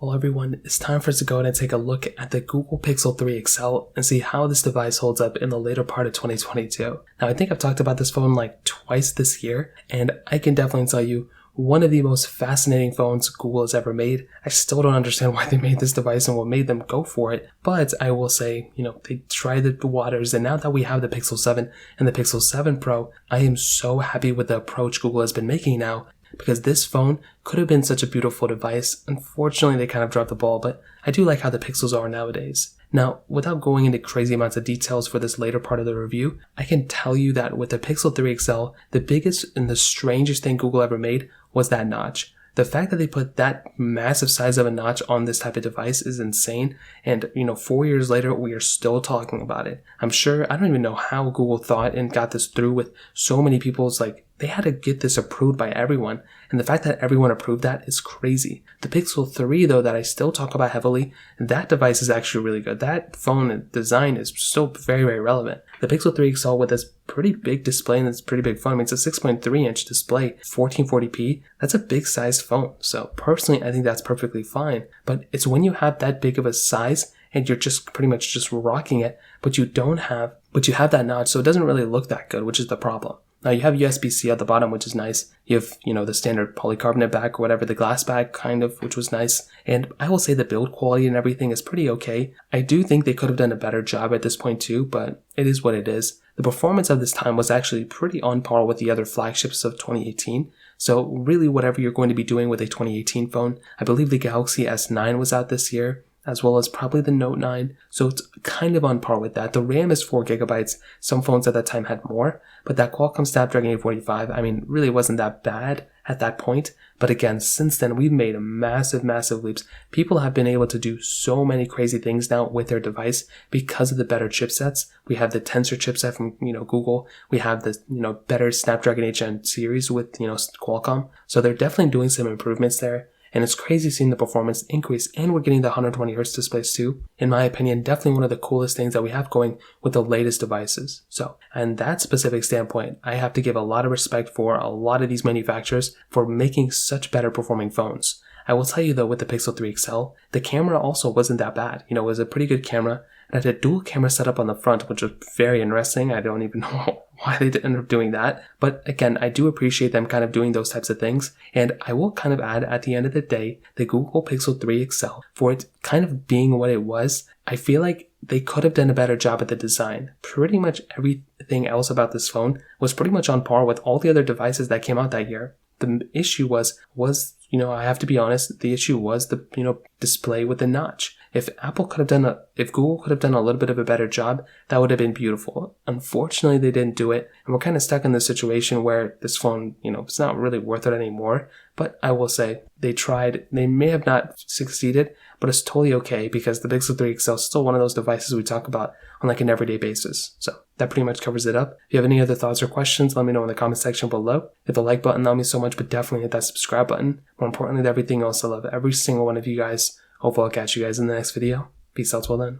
Well everyone, it's time for us to go ahead and take a look at the Google Pixel 3 XL and see how this device holds up in the later part of 2022. Now I think I've talked about this phone like twice this year, and I can definitely tell you one of the most fascinating phones Google has ever made. I still don't understand why they made this device and what made them go for it, but I will say, they tried the waters, and now that we have the Pixel 7 and the Pixel 7 Pro, I am so happy with the approach Google has been making now, because this phone could have been such a beautiful device. Unfortunately, they kind of dropped the ball, but I do like how the Pixels are nowadays. Now, without going into crazy amounts of details for this later part of the review, I can tell you that with the Pixel 3 XL, the biggest and the strangest thing Google ever made was that notch. The fact that they put that massive size of a notch on this type of device is insane. And, 4 years later, we are still talking about it. I'm sure, I don't even know how Google thought and got this through with so many people's they had to get this approved by everyone. And the fact that everyone approved that is crazy. The Pixel 3 though, that I still talk about heavily, that device is actually really good. That phone design is still very, very relevant. The Pixel 3 XL with this pretty big display and this pretty big phone, it's a 6.3 inch display, 1440p. That's a big sized phone. So personally, I think that's perfectly fine. But it's when you have that big of a size and you're just pretty much just rocking it, but you have that notch, so it doesn't really look that good, which is the problem. Now you have USB-C at the bottom, which is nice. You have, the standard polycarbonate back or whatever, the glass back kind of, which was nice. And I will say the build quality and everything is pretty okay. I do think they could have done a better job at this point too, but it is what it is. The performance of this time was actually pretty on par with the other flagships of 2018. So really whatever you're going to be doing with a 2018 phone, I believe the Galaxy S9 was out this year, as well as probably the Note 9. So it's kind of on par with that. The RAM is 4 gigabytes. Some phones at that time had more, but that Qualcomm Snapdragon 845, really wasn't that bad at that point. But again, since then, we've made massive, massive leaps. People have been able to do so many crazy things now with their device because of the better chipsets. We have the Tensor chipset from, Google. We have the, better Snapdragon 8 Gen series with, Qualcomm. So they're definitely doing some improvements there. And it's crazy seeing the performance increase, and we're getting the 120Hz displays too. In my opinion, definitely one of the coolest things that we have going with the latest devices. So, and that specific standpoint, I have to give a lot of respect for a lot of these manufacturers for making such better performing phones. I will tell you though, with the Pixel 3 XL, the camera also wasn't that bad. It was a pretty good camera. It had a dual camera setup on the front, which was very interesting. I don't even know why they ended up doing that. But again, I do appreciate them kind of doing those types of things. And I will kind of add, at the end of the day, the Google Pixel 3 XL, for it kind of being what it was, I feel like they could have done a better job at the design. Pretty much everything else about this phone was pretty much on par with all the other devices that came out that year. The issue was, I have to be honest, the issue was the, display with the notch. If Google could have done a little bit of a better job, that would have been beautiful. Unfortunately, they didn't do it, and we're kind of stuck in this situation where this phone, it's not really worth it anymore. But I will say, they tried. They may have not succeeded, but it's totally okay because the Pixel 3 XL is still one of those devices we talk about on an everyday basis. So that pretty much covers it up. If you have any other thoughts or questions, let me know in the comment section below. Hit the like button, that means so much, but definitely hit that subscribe button. More importantly than everything else, I love every single one of you guys. Hopefully I'll catch you guys in the next video. Peace out till then.